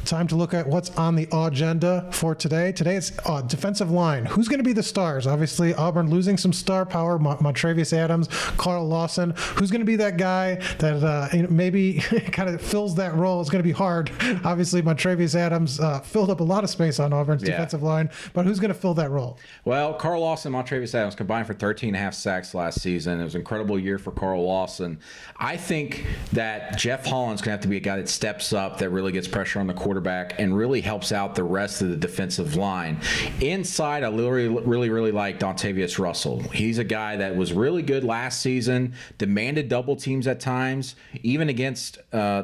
Time to look at what's on the agenda for today. Today it's defensive line. Who's going to be the stars? Obviously, Auburn losing some star power. Montravius Adams, Carl Lawson. Who's going to be that guy that maybe kind of fills that role? It's going to be hard. Obviously, Montravius Adams filled up a lot of space on Auburn's defensive line, but who's going to fill that role? Well, Carl Lawson and Montravius Adams combined for 13.5 sacks last season. It was an incredible year for Carl Lawson. I think that Jeff Holland's going to have to be a guy that steps up, that really gets pressure on the quarterback and really helps out the rest of the defensive line. Inside, I really like Dontavius Russell. He's a guy that was really good last season, demanded double teams at times, even against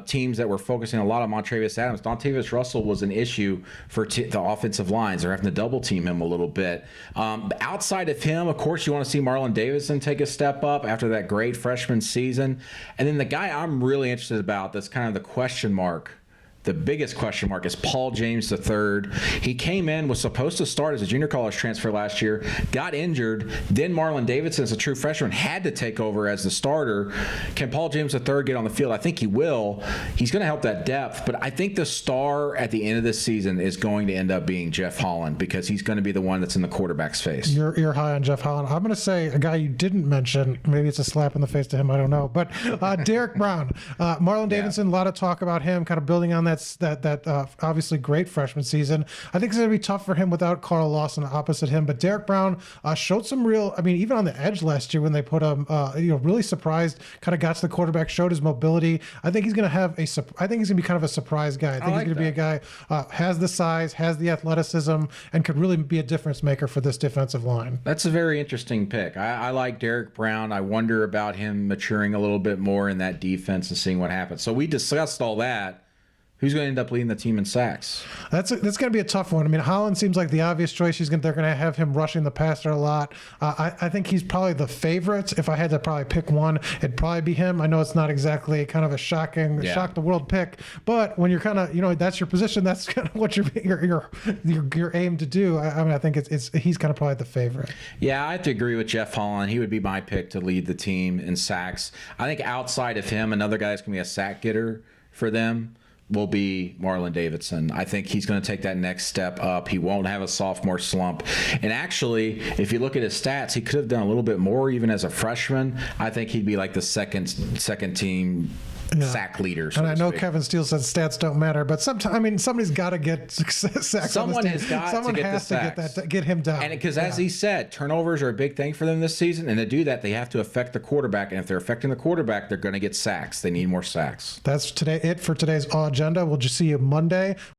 teams that were focusing a lot on Montravius Adams. Dontavius Russell was an issue for the offensive lines. They're having to double team him a little bit. Outside of him, of course, you want to see Marlon Davidson take a step up after that great freshman season. And then the guy I'm really interested about, that's kind of the question mark, the biggest question mark, is Paul James III. He came in, was supposed to start as a junior college transfer last year, got injured. Then Marlon Davidson, as a true freshman, had to take over as the starter. Can Paul James III get on the field? I think he will. He's going to help that depth. But I think the star at the end of this season is going to end up being Jeff Holland, because he's going to be the one that's in the quarterback's face. You're high on Jeff Holland. I'm going to say a guy you didn't mention. Maybe it's a slap in the face to him. I don't know. But Derek Brown. Marlon Davidson, a lot of talk about him, kind of building on that obviously great freshman season. I think it's going to be tough for him without Carl Lawson opposite him. But Derek Brown showed some real, even on the edge last year when they put him, really surprised, kind of got to the quarterback, showed his mobility. I think he's going to have I think he's going to be kind of a surprise guy. I think he's going to be a guy has the size, has the athleticism, and could really be a difference maker for this defensive line. That's a very interesting pick. I like Derek Brown. I wonder about him maturing a little bit more in that defense and seeing what happens. So we discussed all that. Who's going to end up leading the team in sacks? That's going to be a tough one. Holland seems like the obvious choice. They're going to have him rushing the passer a lot. I think he's probably the favorite. If I had to probably pick one, it'd probably be him. I know it's not exactly kind of a shock the world pick, but when you're kind of, that's your position, that's kind of what your aim to do. I think he's kind of probably the favorite. Yeah, I have to agree with Jeff Holland. He would be my pick to lead the team in sacks. I think outside of him, another guy that's going to be a sack getter for them will be Marlon Davidson. I think he's going to take that next step up. He won't have a sophomore slump. And actually, if you look at his stats, he could have done a little bit more even as a freshman. I think he'd be like the second team sack leader. And I know Kevin Steele says stats don't matter, but sometimes, somebody's got to get sacks. Someone has got to get the sacks. Get him down. And because as he said, turnovers are a big thing for them this season, and to do that, they have to affect the quarterback. And if they're affecting the quarterback, they're going to get sacks. They need more sacks. That's it for today's agenda. We'll just see you Monday.